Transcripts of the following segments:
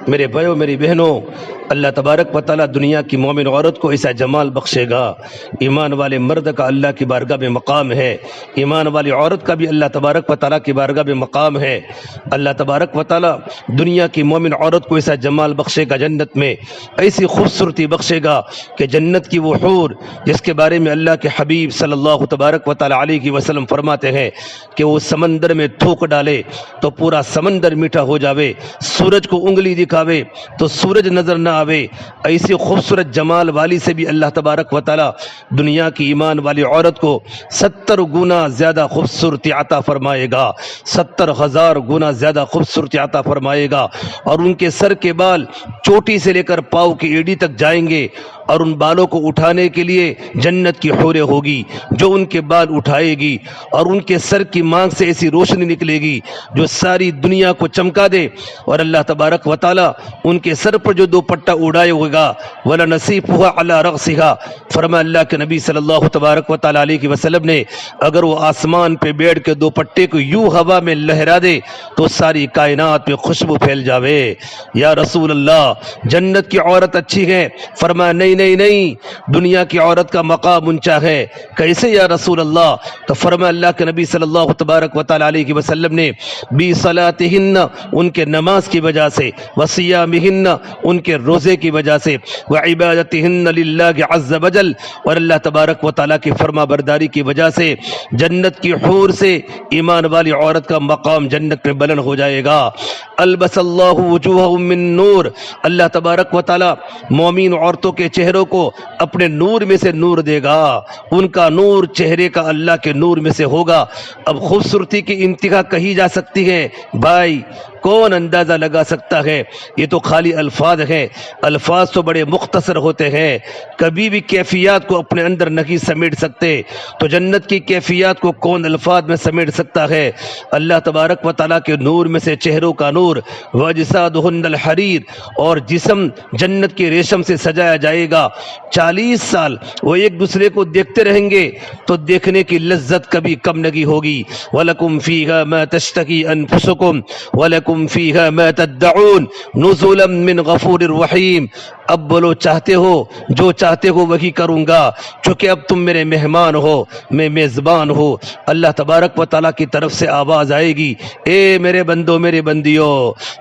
میرے بھائیوں میری بہنوں، اللہ تبارک و تعالیٰ دنیا کی مومن عورت کو ایسا جمال بخشے گا۔ ایمان والے مرد کا اللہ کی بارگاہ میں مقام ہے، ایمان والی عورت کا بھی اللہ تبارک و تعالیٰ کی بارگاہ میں مقام ہے۔ اللہ تبارک و تعالیٰ دنیا کی مومن عورت کو ایسا جمال بخشے گا، جنت میں ایسی خوبصورتی بخشے گا کہ جنت کی وہ حور جس کے بارے میں اللہ کے حبیب صلی اللہ تبارک و تعالیٰ علیہ وسلم فرماتے ہیں کہ وہ سمندر میں تھوک ڈالے تو پورا سمندر میٹھا ہو جاوے، سورج کو انگلی دکھاوے تو سورج نظر نہ آوے، ایسی خوبصورت جمال والی سے بھی اللہ تبارک و تعالیٰ دنیا کی ایمان والی عورت کو 70 گنا زیادہ خوبصورتی عطا فرمائے گا، 70,000 گنا زیادہ خوبصورتی عطا فرمائے گا، اور ان کے سر کے بال چوٹی سے لے کر پاؤں کی ایڑی تک جائیں گے، اور ان بالوں کو اٹھانے کے لیے جنت کی حوریں ہوگی جو ان کے بال اٹھائے گی، اور ان کے سر کی مانگ سے ایسی روشنی نکلے گی جو ساری دنیا کو چمکا دے، اور اللہ تبارک و تعالیٰ ان کے سر پر جو دوپٹہ اڑائے ہوگا وَلَنَصِيفُهَا عَلَى رَأْسِهَا، فرمایا اللہ کے نبی صلی اللہ تبارک و تعالیٰ علیہ وسلم نے اگر وہ آسمان پہ بیٹھ کے دوپٹے کو یوں ہوا میں لہرا دے تو ساری کائنات میں خوشبو پھیل جاوے۔ یا رسول اللہ، جنت کی عورت اچھی ہے؟ فرمایا نہیں نہیں نہیں، دنیا کی عورت کا مقام اونچا ہے۔ کیسے یا رسول اللہ؟ تو فرمایا اللہ کے نبی صلی اللہ تبارک و تعالیٰ علیہ وسلم نے بِصَلَاتِهِنَّ، ان کے نماز کی وجہ سے، وَصِيَامِهِنَّ، ان کے روزے کی وجہ سے، وَعِبَادَتِهِنَّ لِلَّهِ عَزَّ وَجَلَّ، اور اللہ تبارک و تعالیٰ کی فرما برداری کی وجہ سے جنت کی حور سے ایمان والی عورت کا مقام جنت میں بلند ہو جائے گا۔ البس اللہ وجوہہم من نور، اللہ تبارک و تعالیٰ مومن عورتوں کے چہروں کو اپنے نور میں سے نور دے گا، ان کا نور چہرے کا اللہ کے نور میں سے ہوگا۔ اب خوبصورتی کی انتہا کہی جا سکتی ہے بھائی، کون اندازہ لگا سکتا ہے؟ یہ تو خالی الفاظ ہیں، الفاظ تو بڑے مختصر ہوتے ہیں، کبھی بھی کیفیات کو اپنے اندر نہیں سمیٹ سکتے، تو جنت کی کیفیات کو کون الفاظ میں سمیٹ سکتا ہے؟ اللہ تبارک و تعالیٰ کے نور میں سے چہروں کا نور، وَأَجْسَادُهُنَّ الْحَرِيرُ، اور جسم جنت کے ریشم سے سجایا جائے گا۔ 40 سال وہ ایک دوسرے کو دیکھتے رہیں گے تو دیکھنے کی لذت کبھی کم نہیں ہوگی۔ وَلَكُمْ فِيهَا مَا تَشْتَهِي أَنفُسُكُمْ وَلَكُمْ فِيهَا مَا تَدَّعُونَ نُزُلًا مِّن غَفُورٍ رَحِيمٍ۔ اب بولو چاہتے ہو، جو چاہتے ہو وہی کروں گا، چونکہ اب تم میرے مہمان ہو، میں میزبان ہو۔ اللہ تبارک و تعالیٰ کی طرف سے آواز آئے گی، اے میرے بندو میرے بندیو،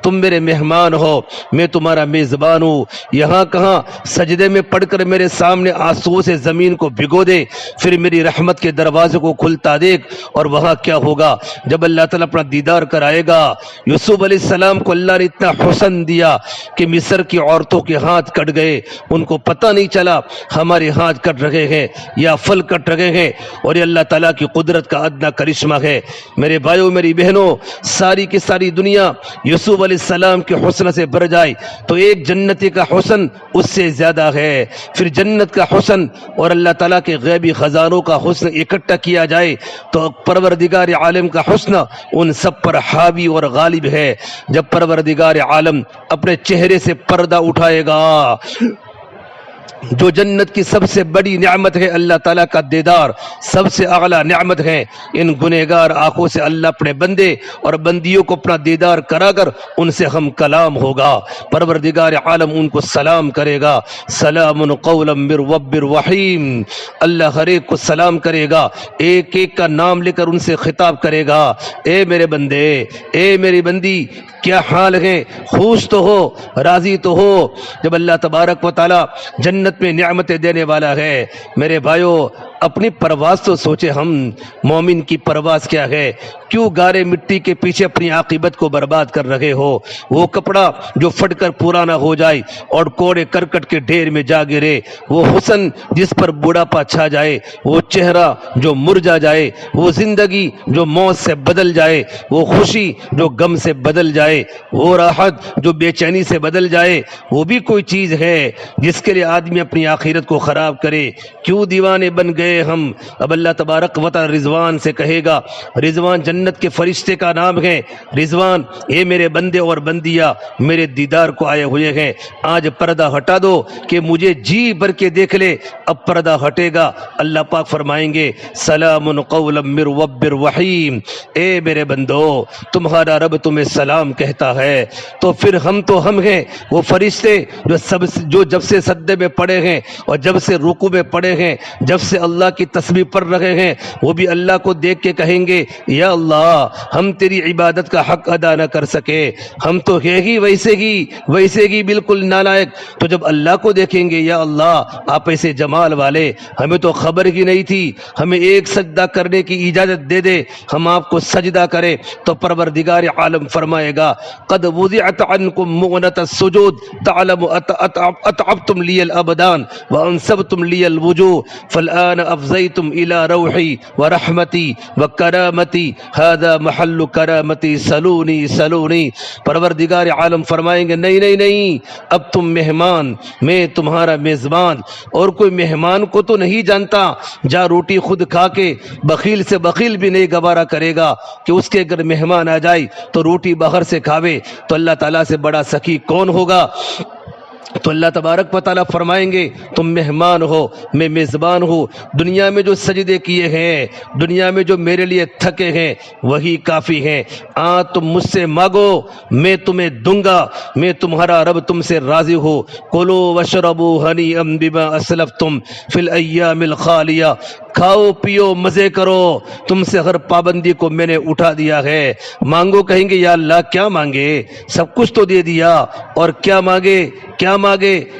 تم میرے مہمان ہو، میں تمہارا میزبان ہوں۔ یہاں کہاں سجدے میں پڑھ کر میرے سامنے آنسوؤں سے زمین کو بھگو دے، پھر میری رحمت کے دروازے کو کھلتا دیکھ، اور وہاں کیا ہوگا جب اللہ تعالیٰ اپنا دیدار کرائے گا۔ یوسف علیہ السلام کو اللہ نے اتنا حسن دیا کہ مصر کی عورتوں کے ہاتھ کٹ گئے، ان کو پتہ نہیں چلا ہمارے ہاتھ کٹ رہے ہیں یا پھل کٹ رہے ہیں، اور یہ اللہ تعالیٰ کی قدرت کا ادنا کرشمہ ہے۔ میرے بھائیوں میری بہنوں، ساری کی ساری دنیا یوسف علیہ السلام کے حسن سے بھر جائے تو ایک جنتی کا حسن اس سے زیادہ ہے، پھر جنت کا حسن اور اللہ تعالیٰ کے غیبی خزانوں کا حسن اکٹھا کیا جائے تو پروردگار عالم کا حسن ان سب پر حاوی اور غالب ہے۔ جب پروردگار عالم اپنے چہرے سے پردہ اٹھائے گا، جو جنت کی سب سے بڑی نعمت ہے اللہ تعالیٰ کا دیدار، سب سے اعلیٰ نعمت ہے، ان گنہگار آنکھوں سے اللہ اپنے بندے اور بندیوں کو اپنا دیدار کرا کر ان سے ہم کلام ہوگا۔ پروردگار عالم ان کو سلام کرے گا، سلام قولا من رب رحیم، اللہ ہر ایک کو سلام کرے گا، ایک ایک کا نام لے کر ان سے خطاب کرے گا، اے میرے بندے، اے میری بندی، کیا حال ہے؟ خوش تو ہو، راضی تو ہو؟ جب اللہ تبارک و تعالیٰ جنت میں نعمتیں دینے والا ہے، میرے بھائیوں اپنی پرواز تو سوچے، ہم مومن کی پرواز کیا ہے؟ کیوں گارے مٹی کے پیچھے اپنی عاقبت کو برباد کر رہے ہو؟ وہ کپڑا جو پھٹ کر پرانا ہو جائے اور کوڑے کرکٹ کے ڈھیر میں جا گرے، وہ حسن جس پر بوڑھاپا چھا جائے، وہ چہرہ جو مرجھا جائے، وہ زندگی جو موت سے بدل جائے، وہ خوشی جو غم سے بدل جائے، وہ راحت جو بے چینی سے بدل جائے، وہ بھی کوئی چیز ہے جس کے لیے آدمی اپنی آخرت کو خراب کرے؟ کیوں دیوانے بن گئے گئے ہم. اب اللہ تبارک و تعالی رضوان سے کہے گا. رضوان جنت کے فرشتے کا نام ہے. رضوان اے میرے بندے اور بندیا میرے دیدار کو آئے ہوئے ہیں, آج پردہ ہٹا دو کہ مجھے جی بھر کے دیکھ لے. اب پردہ ہٹے گا. اللہ پاک فرمائیں گے سلام قولا من رب الرحیم. اے میرے بندو تمہارا رب تمہیں سلام کہتا ہے. تو پھر ہم ہیں وہ فرشتے جو جب سے سجدے میں پڑے ہیں اور جب سے رکوع میں پڑے ہیں, جب سے اللہ کی تسبیح پڑھ رہے ہیں, وہ بھی اللہ کو دیکھ کے کہیں گے یا اللہ ہم تیری عبادت کا حق ادا نہ کر سکے, ہم تو ہے ہی ویسے ہی بالکل نالائق. تو جب اللہ کو دیکھیں گے یا اللہ آپ ایسے جمال والے, ہمیں تو خبر ہی نہیں تھی, ہمیں ایک سجدہ کرنے کی اجازت دے دے, ہم آپ کو سجدہ کریں. تو پروردگار عالم فرمائے گا قد وضعت عنکم مغنۃ السجود تعلم اتعبتم لی الابدان وانصبتم لی الوجوہ فالآن افضیتم الی روحی ورحمتی وکرامتی هذا محل کرامتی سلونی. پروردگار عالم فرمائیں گے نہیں, اب تم مہمان, میں تمہارا میزبان. اور کوئی مہمان کو تو نہیں جانتا, جا روٹی خود کھا کے بخیل سے بخیل بھی نہیں گوارا کرے گا کہ اس کے اگر مہمان آ جائے تو روٹی باہر سے کھاوے. تو اللہ تعالیٰ سے بڑا سخی کون ہوگا؟ تو اللہ تبارک و تعالیٰ فرمائیں گے تم مہمان ہو, میں میزبان ہوں. دنیا میں جو سجدے کیے ہیں, دنیا میں جو میرے لیے تھکے ہیں, وہی کافی ہیں. تم مجھ سے مانگو میں تمہیں دوں گا, میں تمہارا رب تم سے راضی ہو. کلو وشربوا ہنیئا بما اسلفتم فی الایام الخالیہ. کھاؤ پیو مزے کرو, تم سے ہر پابندی کو میں نے اٹھا دیا ہے. مانگو, کہیں گے یا اللہ کیا مانگے, سب کچھ تو دے دیا, اور کیا مانگے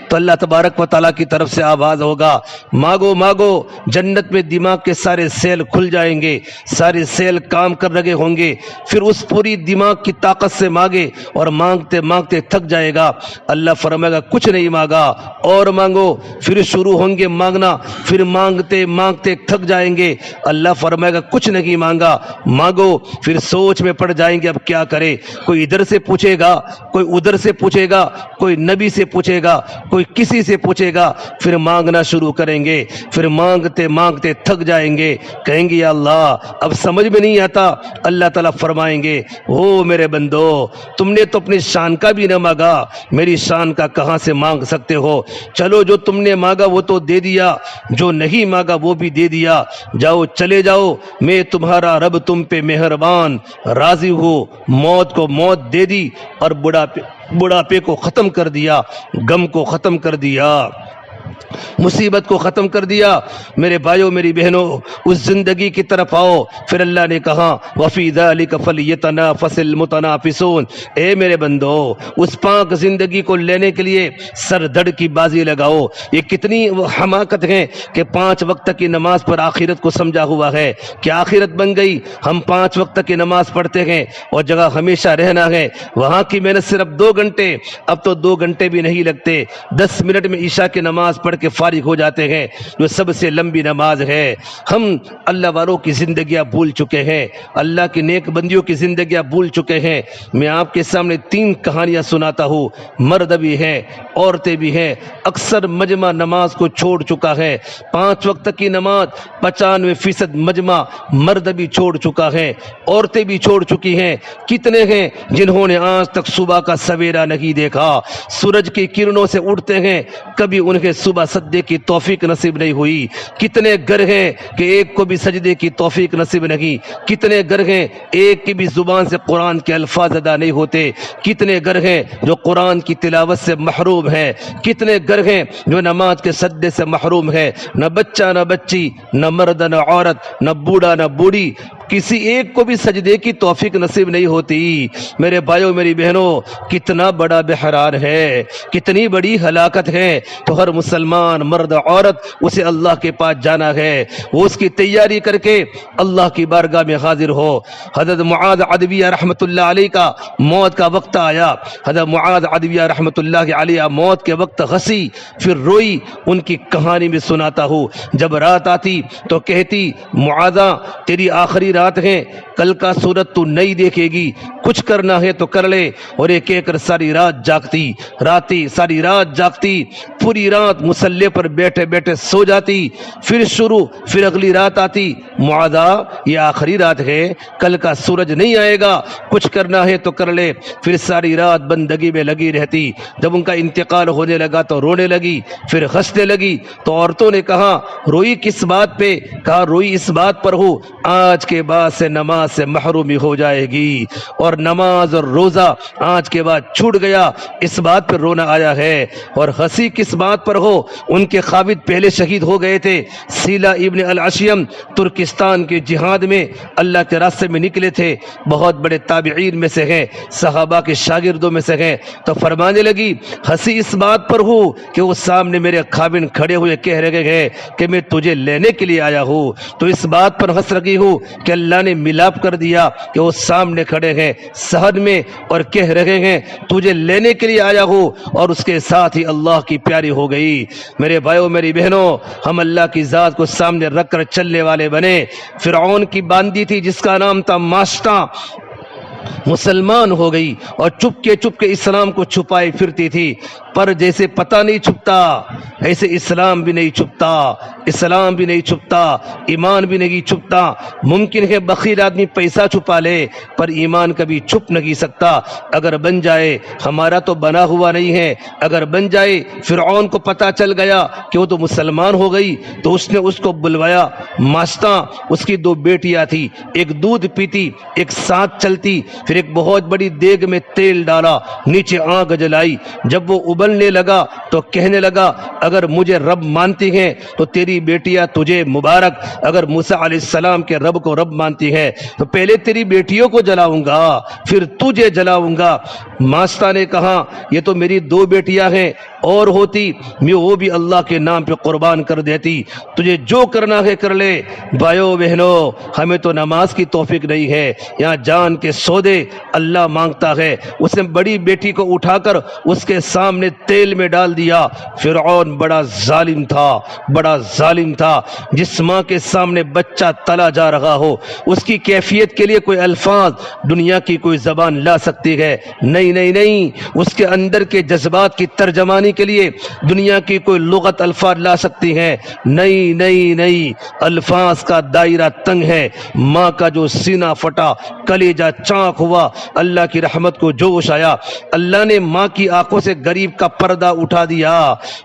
تو اللہ تبارک و تعالیٰ کی طرف سے آواز ہوگا مانگو. جنت میں دماغ کے سارے سیل کھل جائیں گے, سارے سیل کام کر رہے ہوں گے. پھر اس پوری دماغ کی طاقت سے مانگے, اور مانگتے تھک جائے گا. اللہ فرمائے گا کچھ نہیں مانگا, اور مانگو. پھر شروع ہوں گے مانگنا, پھر مانگتے تھک جائیں گے. اللہ فرمائے گا کچھ نہیں مانگا, مانگو. پھر سوچ میں پڑ جائیں گے اب کیا کرے. کوئی ادھر سے پوچھے گا, کوئی ادھر سے پوچھے گا, کوئی نبی سے پوچھے گا, کوئی کسی سے پوچھے گا. پھر مانگنا شروع کریں گے, پھر مانگتے تھک جائیں گے. کہیں گے یا اللہ اب سمجھ میں نہیں آتا. اللہ تعالیٰ فرمائیں گے او میرے بندو تم نے تو اپنی شان کا بھی نہ مانگا, میری شان کا کہاں سے مانگ سکتے ہو. چلو جو تم نے مانگا وہ تو دے دیا, جو نہیں مانگا وہ بھی دے دیا. جاؤ چلے جاؤ, میں تمہارا رب تم پہ مہربان راضی ہوں. موت کو موت دے دی, اور بڑھاپے کو ختم کر دیا, غم کو ختم کر دیا, مصیبت کو ختم کر دیا. میرے بھائیوں میری بہنوں اس زندگی کی طرف آؤ. پھر اللہ نے کہا وفی ذلک فلیتنافس المتنافسون. اے میرے بندو اس پاک زندگی کو لینے کے لیے سر دھڑ کی بازی لگاؤ. یہ کتنی حماقت ہے کہ 5 وقت کی نماز پر آخرت کو سمجھا ہوا ہے کہ آخرت بن گئی. ہم 5 وقت کی نماز پڑھتے ہیں اور جگہ ہمیشہ رہنا ہے, وہاں کی محنت صرف 2 گھنٹے, اب تو 2 گھنٹے بھی نہیں لگتے, 10 منٹ میں عشاء کی نماز پڑھ کے فارغ ہو جاتے ہیں, جو سب سے لمبی نماز ہے. ہم اللہ والوں کی زندگیاں بھول چکے ہیں, اللہ کی نیک بندیوں کی زندگیاں بھول چکے ہیں. میں آپ کے سامنے 3 کہانیاں سناتا ہوں. مرد بھی ہیں عورتیں بھی ہیں. اکثر مجمع نماز کو چھوڑ چکا ہے. 5 وقت کی نماز 95% مجمع مرد بھی چھوڑ چکا ہے, عورتیں بھی چھوڑ چکی ہیں. کتنے ہیں جنہوں نے آج تک صبح کا سویرا نہیں دیکھا, سورج کی کرنوں سے اٹھتے ہیں, کبھی انہیں صبح سجدے کی توفیق نصیب نہیں ہوئی. کتنے گھر ہیں کہ ایک کو بھی سجدے کی توفیق نصیب نہیں. کتنے گھر ہیں ایک کی بھی زبان سے قرآن کے الفاظ ادا نہیں ہوتے. کتنے گھر ہیں جو قرآن کی تلاوت سے محروم ہیں. کتنے گھر ہیں جو نماز کے سجدے سے محروم ہے. نہ بچہ نہ بچی, نہ مرد نہ عورت, نہ بوڑھا نہ بوڑھی, کسی ایک کو بھی سجدے کی توفیق نصیب نہیں ہوتی. میرے بھائیوں میری بہنوں کتنا بڑا بحران ہے, کتنی بڑی ہلاکت ہے. تو ہر مسلمان مرد عورت اسے اللہ کے پاس جانا ہے, وہ اس کی تیاری کر کے اللہ کی بارگاہ میں حاضر ہو. حضرت معاذ عدویہ رحمۃ اللہ علیہ کا موت کا وقت آیا. حضرت معاذ عدویہ رحمۃ اللہ علیہ موت کے وقت ہنسی پھر روئی. ان کی کہانی میں سناتا ہوں. جب رات آتی تو کہتی معاذہ تیری آخری رات ہے, کل کا صورت تو نہیں دیکھے گی, کچھ کرنا ہے تو کر لے. اور یہ کہہ کر ساری رات جاگتی پوری رات مسلح پر بیٹھے بیٹھے سو جاتی، پھر شروع، پھر اگلی رات آتی، معاذا یہ آخری رات ہے، کل کا سورج نہیں آئے گا، کچھ کرنا ہے تو کر لے۔ پھر ساری رات بندگی میں لگی رہتی۔ جب ان کا انتقال ہونے لگا تو رونے لگی، پھر ہنسنے لگی۔ تو عورتوں نے کہا روئی کس بات پہ؟ کہا روئی اس بات پر ہو آج کے بعد سے نماز سے محرومی ہو جائے گی، اور نماز اور روزہ آج کے بعد چھوٹ گیا، اس بات پر رونا آیا ہے۔ اور ہنسی کس بات پر ہو؟ ان کے خاوند پہلے شہید ہو گئے تھے، سیلہ ابن الاشیم ترکستان کے جہاد میں اللہ کے راستے میں نکلے تھے، بہت بڑے تابعین میں سے ہیں، صحابہ کے شاگردوں میں سے ہیں۔ تو فرمانے لگی ہنسی اس بات پر ہو کہ وہ سامنے میرے خاوند کھڑے ہوئے کہہ رہے ہیں کہ میں تجھے لینے کے لیے آیا ہوں، تو اس بات پر ہنس رہی ہوں کہ اللہ نے ملاپ کر دیا کہ وہ سامنے کھڑے ہیں صحن میں اور کہہ رہے ہیں تجھے لینے کے لیے آیا ہوں، اور اس کے ساتھ ہی اللہ کی پیاری ہو گئی۔ میرے بھائیوں میری بہنوں، ہم اللہ کی ذات کو سامنے رکھ کر چلنے والے بنے۔ فرعون کی باندی تھی جس کا نام تھا ماشٹا، مسلمان ہو گئی اور چپ کے اسلام کو چھپائے پھرتی تھی، پر جیسے پتہ نہیں چھپتا ایسے اسلام بھی نہیں چھپتا، اسلام بھی نہیں چھپتا، ایمان بھی نہیں چھپتا۔ ممکن ہے بخیل آدمی پیسہ چھپا لے پر ایمان کبھی چھپ نہیں سکتا۔ اگر بن جائے، ہمارا تو بنا ہوا نہیں ہے، اگر بن جائے، فرعون کو پتہ چل گیا کہ وہ تو مسلمان ہو گئی تو اس نے اس کو بلوایا۔ ماشتا اس کی 2 بیٹیاں تھی، ایک دودھ پیتی، ایک ساتھ چلتی، پھر ایک بہت بڑی دیگ میں تیل ڈالا، نیچے آگ جلائی، جب وہ ابلنے لگا تو کہنے لگا اگر مجھے رب مانتی ہیں تو تیری بیٹیاں تجھے مبارک، اگر موسیٰ علیہ السلام کے رب کو رب مانتی ہے تو پہلے تیری بیٹیوں کو جلاؤں گا پھر تجھے جلاؤں گا۔ ماستا نے کہا یہ تو میری 2 بیٹیاں ہیں، اور ہوتی میں وہ بھی اللہ کے نام پہ قربان کر دیتی، تجھے جو کرنا ہے کر لے۔ بھائیو بہنو، ہمیں تو نماز کی توفیق نہیں ہے، یہاں جان کے سودے اللہ مانگتا ہے۔ اس نے بڑی بیٹی کو اٹھا کر اس کے سامنے تیل میں ڈال دیا۔ فرعون بڑا ظالم تھا، بڑا ظالم تھا۔ جس ماں کے سامنے بچہ تلا جا رہا ہو اس کی کیفیت کے لیے کوئی الفاظ دنیا کی کوئی زبان لا سکتی ہے؟ نہیں نہیں نہیں، اس کے اندر کے جذبات کی ترجمانی کے لیے دنیا کی کوئی لغت الفاظ لا سکتی ہے؟ نہیں نہیں نہیں، الفاظ کا دائرہ تنگ ہے۔ ماں کا جو سینہ پھٹا، کلیجہ چاک ہوا، اللہ کی رحمت کو جوش آیا، اللہ نے ماں کی آنکھوں سے غریب کا پردہ اٹھا دیا۔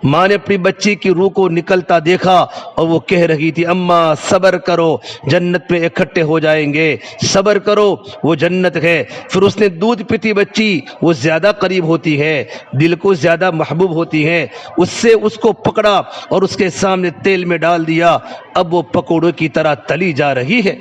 ماں نے اپنی بچی کی روح کو نکلتا دیکھا اور وہ کہہ رہی تھی اماں صبر کرو، جنت میں اکٹھے ہو جائیں گے، صبر کرو وہ جنت ہے۔ پھر اس نے دودھ پیتی بچی، وہ زیادہ قریب ہوتی ہے، دل کو زیادہ محبوب ہوتی ہے، اس سے اس کو پکڑا اور اس کے سامنے تیل میں ڈال دیا، اب وہ پکوڑوں کی طرح تلی جا رہی ہے۔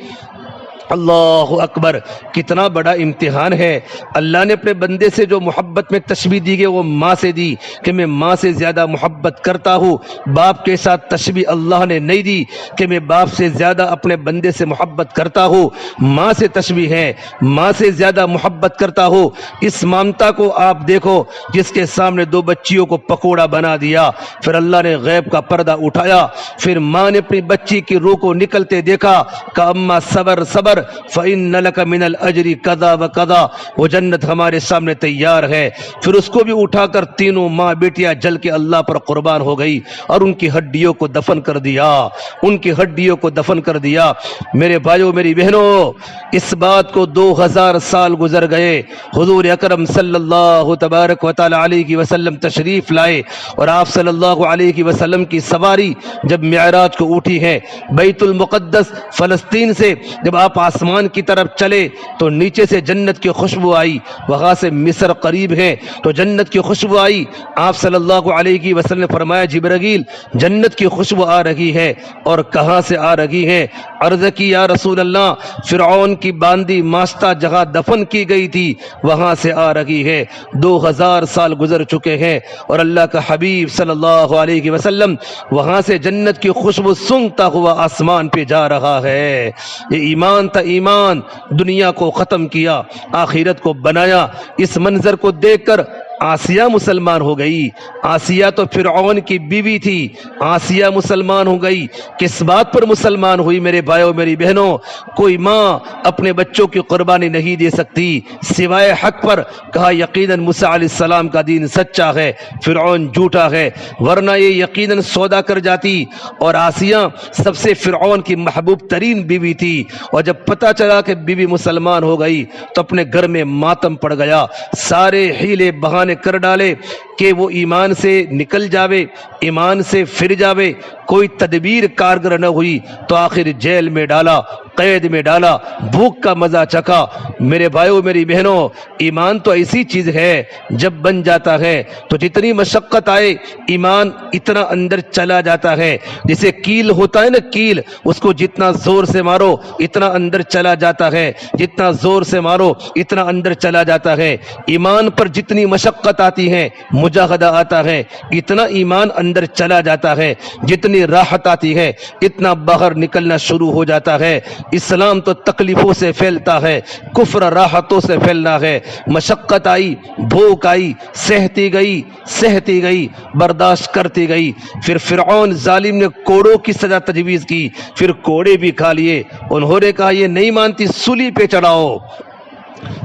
اللہ اکبر، کتنا بڑا امتحان ہے۔ اللہ نے اپنے بندے سے جو محبت میں تشبیہ دی گئی وہ ماں سے دی کہ میں ماں سے زیادہ محبت کرتا ہوں۔ باپ کے ساتھ تشبیہ اللہ نے نہیں دی کہ میں باپ سے زیادہ اپنے بندے سے محبت کرتا ہوں، ماں سے تشبیہ ہے، ماں سے زیادہ محبت کرتا ہوں۔ اس مامتا کو آپ دیکھو جس کے سامنے 2 بچیوں کو پکوڑا بنا دیا، پھر اللہ نے غیب کا پردہ اٹھایا، پھر ماں نے اپنی بچی کی روح کو نکلتے دیکھا کہ اماں صبر صبر فَإِنَّ لَكَ مِنَ الْأَجْرِ كَذَا وَكَذَا، وہ جنت ہمارے سامنے تیار ہے۔ پھر اس کو بھی اٹھا کر تینوں ماں بیٹیاں جل کے اللہ پر قربان ہو گئی اور ان کی ہڈیوں کو دفن کر دیا، ان کی ہڈیوں کو دفن کر دیا۔ میرے بھائیوں میری بہنوں، اس بات کو 2000 سال گزر گئے، حضور اکرم صلی اللہ تبارک و تعالی علیہ وسلم تشریف لائے اور آپ صلی اللہ علیہ وسلم کی سواری جب معراج کو اٹھی ہے، بیت المقدس فلسطین سے جب آپ آسمان کی طرف چلے تو نیچے سے جنت کی خوشبو آئی، وہاں سے مصر قریب ہے تو جنت کی خوشبو آئی۔ آپ صلی اللہ علیہ وسلم نے فرمایا جبرائیل جنت کی خوشبو آ رہی ہے، اور کہاں سے آ رہی ہے؟ عرض کی یا رسول اللہ فرعون کی باندی ماستا جہاں دفن کی گئی تھی وہاں سے آ رہی ہے۔ 2000 سال گزر چکے ہیں اور اللہ کا حبیب صلی اللہ علیہ وسلم وہاں سے جنت کی خوشبو سونگتا ہوا آسمان پہ جا رہا ہے۔ یہ ایمان تھا، ایمان۔ دنیا کو ختم کیا، آخرت کو بنایا۔ اس منظر کو دیکھ کر آسیہ مسلمان ہو گئی۔ آسیہ تو فرعون کی بیوی تھی، آسیہ مسلمان ہو گئی۔ کس بات پر مسلمان ہوئی میرے بھائیو میری بہنوں؟ کوئی ماں اپنے بچوں کی قربانی نہیں دے سکتی سوائے حق پر۔ کہا یقیناً موسیٰ علیہ السلام کا دین سچا ہے، فرعون جھوٹا ہے، ورنہ یہ یقیناً سودا کر جاتی۔ اور آسیہ سب سے فرعون کی محبوب ترین بیوی تھی، اور جب پتہ چلا کہ بیوی مسلمان ہو گئی تو اپنے گھر میں ماتم پڑ گیا۔ سارے ہیلے بہانے کر ڈالے کہ وہ ایمان سے نکل جاوے، ایمان سے پھر جاوے، کوئی تدبیر کارگر نہ ہوئی تو آخر جیل میں ڈالا، قید میں ڈالا، بھوک کا مزہ چکھا۔ میرے بھائیو میری بہنوں، ایمان تو ایسی چیز ہے جب بن جاتا ہے تو جتنی مشقت آئے ایمان اتنا اندر چلا جاتا ہے۔ جسے کیل ہوتا ہے نا، کیل، اس کو جتنا زور سے مارو اتنا اندر چلا جاتا ہے، جتنا زور سے مارو اتنا اندر چلا جاتا ہے۔ ایمان پر جتنی مشقت آتی ہے، مجاہدہ آتا ہے، اتنا ایمان اندر چلا جاتا ہے، جتنی راحت آتی ہے اتنا باہر نکلنا شروع ہو جاتا ہے۔ اسلام تو تکلیفوں سے پھیلتا ہے، کفر راحتوں سے پھیلنا ہے۔ مشقت آئی، بھوک آئی، سہتی گئی، برداشت کرتی گئی۔ پھر فرعون ظالم نے کوڑوں کی سزا تجویز کی، پھر کوڑے بھی کھا لیے۔ انہوں نے کہا یہ نہیں مانتی، سولی پہ چڑھاؤ،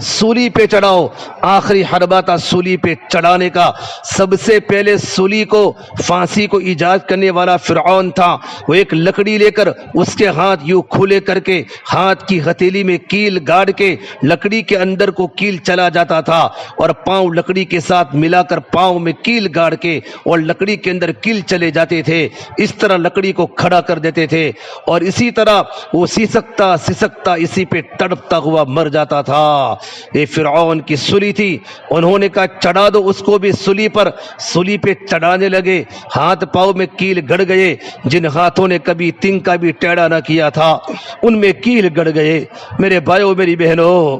سولی پہ چڑھاؤ۔ آخری حربہ تھا سولی پہ چڑھانے کا۔ سب سے پہلے سولی کو، پھانسی کو ایجاد کرنے والا فرعون تھا۔ وہ ایک لکڑی لے کر اس کے ہاتھ یوں کھلے کر کے ہاتھ کی ہتھیلی میں کیل گاڑ کے لکڑی کے اندر کو کیل چلا جاتا تھا، اور پاؤں لکڑی کے ساتھ ملا کر پاؤں میں کیل گاڑ کے اور لکڑی کے اندر کیل چلے جاتے تھے۔ اس طرح لکڑی کو کھڑا کر دیتے تھے، اور اسی طرح وہ سسکتا اسی پہ تڑپتا ہوا مر جاتا تھا۔ یہ فرعون کی سولی تھی۔ انہوں نے کہا چڑھا دو اس کو بھی سولی پر۔ سولی پہ چڑھانے لگے، ہاتھ پاؤں میں کیل گڑ گئے۔ جن ہاتھوں نے کبھی تنکا بھی ٹیڑھا نہ کیا تھا ان میں کیل گڑ گئے۔ میرے بھائیو میری بہنوں،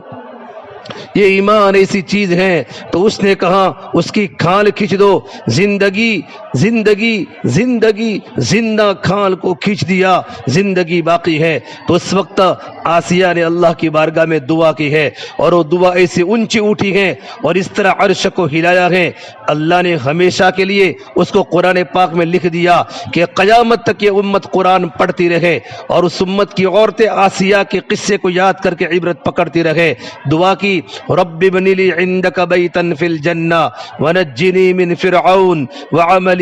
یہ ایمان ایسی چیز ہے۔ تو اس نے کہا اس کی کھال کھینچ دو۔ زندگی زندگی زندگی زندہ کھال کو کھینچ دیا، زندگی باقی ہے۔ تو اس وقت آسیہ نے اللہ کی بارگاہ میں دعا کی ہے، اور وہ دعا ایسی اونچی اٹھی ہے اور اس طرح عرش کو ہلایا ہے۔ اللہ نے ہمیشہ کے لیے اس کو قرآن پاک میں لکھ دیا کہ قیامت تک یہ امت قرآن پڑھتی رہے، اور اس امت کی عورتیں آسیہ کے قصے کو یاد کر کے عبرت پکڑتی رہے۔ دعا کی رب ابن لی عندک بیتا فی الجنہ ونجنی من فرعون وعملہ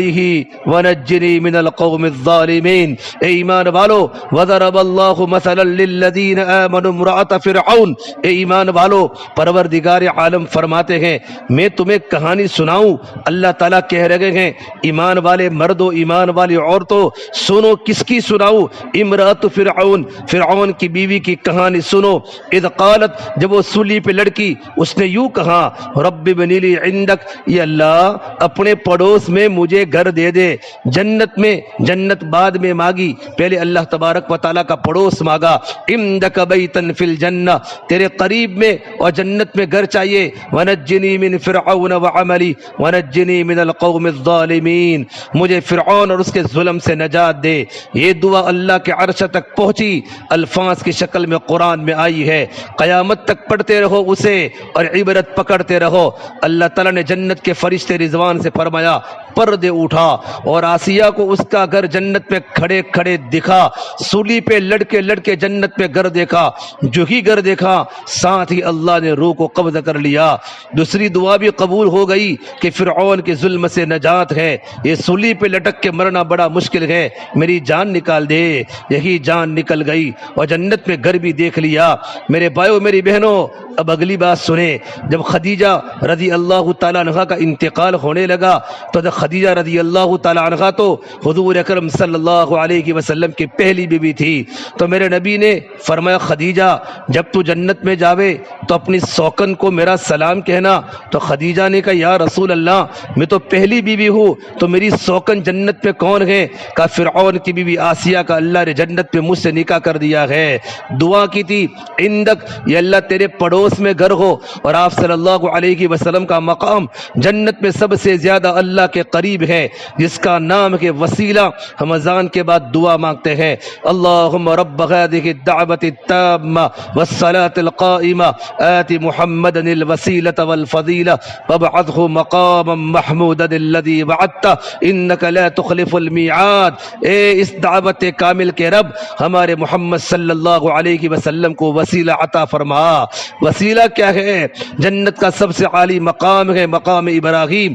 ونجنی من القوم الظالمین۔ اے ایمان والو، وضرب اللہ مثلا للذین آمنوا امرأۃ فرعون۔ اے ایمان والو، پروردگار عالم فرماتے ہیں میں تمہیں کہانی سناؤں؟ اللہ تعالیٰ کہہ رہے ہیں ایمان والے مردوں، ایمان والی عورتوں سنو۔ کس کی سناؤں؟ امرأۃ فرعون، فرعون کی بیوی کی کہانی سنو۔ اذ قالت، جب وہ سولی پہ لڑکی، اس نے یوں کہا رب ابن لی عندک، یہ اللہ اپنے پڑوس میں مجھے گھر دے دے۔ جنت میں، جنت بعد میں مانگی، پہلے اللہ تبارک و تعالیٰ کا پڑوس مانگا۔ عندک بیتا فی الجنہ، تیرے قریب میں اور جنت میں گھر چاہیے۔ ونجنی من فرعون وعملی ونجنی من القوم الظالمین، مجھے فرعون اور اس کے ظلم سے نجات دے۔ یہ دعا اللہ کے عرش تک پہنچی، الفاظ کی شکل میں قرآن میں آئی ہے۔ قیامت تک پڑھتے رہو اسے اور عبرت پکڑتے رہو۔ اللہ تعالیٰ نے جنت کے فرشتے رضوان سے فرمایا پردے اٹھا، اور آسیہ کو اس کا گھر جنت میں کھڑے کھڑے دکھا۔ سولی پہ لڑکے جنت میں گھر دیکھا۔ جو ہی گھر دیکھا ساتھ ہی اللہ نے روح کو قبض کر لیا۔ دوسری دعا بھی قبول ہو گئی کہ فرعون کے ظلم سے نجات ہے۔ یہ سولی پہ لٹک کے مرنا بڑا مشکل ہے، میری جان نکال دے۔ یہی جان نکل گئی اور جنت میں گھر بھی دیکھ لیا۔ میرے بھائیو میری بہنوں، اب اگلی بات سنیں۔ جب خدیجہ رضی اللہ تعالیٰ عنہ کا انتقال ہونے لگا تو خدیجہ رضی اللہ تعالیٰ عنہ تو حضور اکرم صلی اللہ علیہ وسلم کی پہلی بیوی تھی۔ تو میرے نبی نے فرمایا خدیجہ جب تو جنت میں جاوے تو اپنی سوکن کو میرا سلام کہنا۔ تو خدیجہ نے کہا یا رسول اللہ میں تو پہلی بیوی ہوں، تو میری سوکن جنت میں کون ہے؟ کہا فرعون کی بیوی آسیہ کا اللہ نے جنت میں مجھ سے نکاح کر دیا ہے۔ دعا کی تھی عندک، یہ اللہ تیرے پڑوس میں گھر ہو، اور آپ صلی اللہ علیہ وسلم کا مقام جنت میں سب سے زیادہ اللہ کے قریب ہے، جس کا نام کے وسیلہ ہم اذان کے بعد دعا مانگتے ہیں۔ اللہم رب هذه الدعوة التامة والصلاة القائمة آت محمدا الوسيلة والفضيلة وابعثه مقاما محمودا الذي وعدته انك لا تخلف الميعاد۔ اے اس دعوت کامل کے رب، ہمارے محمد صلی اللہ علیہ وسلم کو وسیلہ عطا فرما۔ وسیلہ کیا ہے؟ جنت کا سب سے عالی مقام ہے، مقام ابراہیم،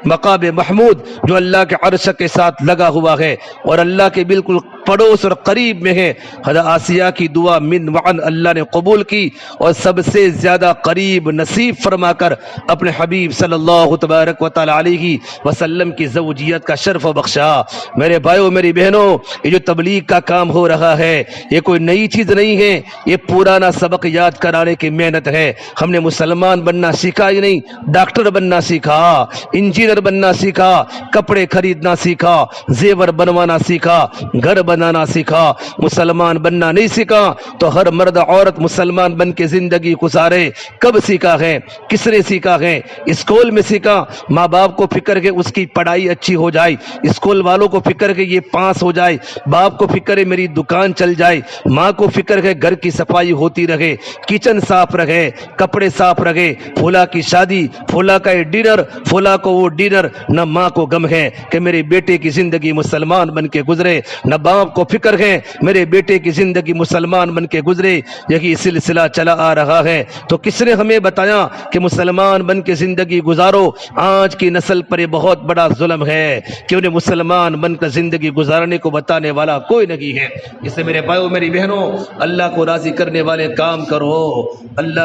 مقام محمود، جو اللہ کے عرش کے ساتھ لگا ہوا ہے اور اللہ کے بالکل پڑوس اور قریب میں ہے۔ حضرت آسیہ کی دعا من وعن اللہ نے قبول کی اور سب سے زیادہ قریب نصیب فرما کر اپنے حبیب صلی اللہ تبارک و تعالی علیہ وسلم کی زوجیت کا شرف بخشا۔ میرے بھائیوں، میری بہنوں، یہ جو تبلیغ کا کام ہو رہا ہے یہ کوئی نئی چیز نہیں ہے، یہ پرانا سبق یاد کرانے کی محنت ہے۔ ہم نے مسلمان بننا سیکھا ہی نہیں، ڈاکٹر بننا سیکھا، انجینئر بننا سیکھا، کپڑے خریدنا سیکھا، زیور بنوانا سیکھا، گھر بنانا سیکھا۔ مسلمان بننا نہیں سیکھا تو ہر مرد عورت مسلمان بن کے زندگی گزارے۔ کب سیکھا ہے؟ کس نے سیکھا ہے؟ اسکول میں سیکھا۔ ماں باپ کو فکر ہے اس کی پڑھائی اچھی ہو جائے، اسکول والوں کو فکر ہے یہ پاس ہو جائے، باپ کو فکر ہے میری دکان چل جائے، ماں کو فکر ہے گھر کی صفائی ہوتی رہے، کچن صاف رہے، کپڑے صاف رہے، پھولا کی شادی، پھولا کا یہ ڈنر، پھولا کو وہ ڈنر۔ نہ ماں کو غم ہے کہ میرے بیٹے کی زندگی مسلمان بن کے گزرے، نہ باپ کو فکر ہے میرے بیٹے کی زندگی مسلمان بن کے گزرے۔ یہی سلسلہ چلا آ رہا ہے تو کس نے ہمیں بتایا کہ مسلمان بن کے زندگی گزارو؟ آج کی نسل پر یہ بہت بڑا ظلم ہے کہ انہیں مسلمان بن کر زندگی گزارنے کو بتانے والا کوئی نہیں ہے۔ اس سے میرے بھائیوں، میری بہنوں، اللہ کو راضی کرنے والے کام کرو۔ اللہ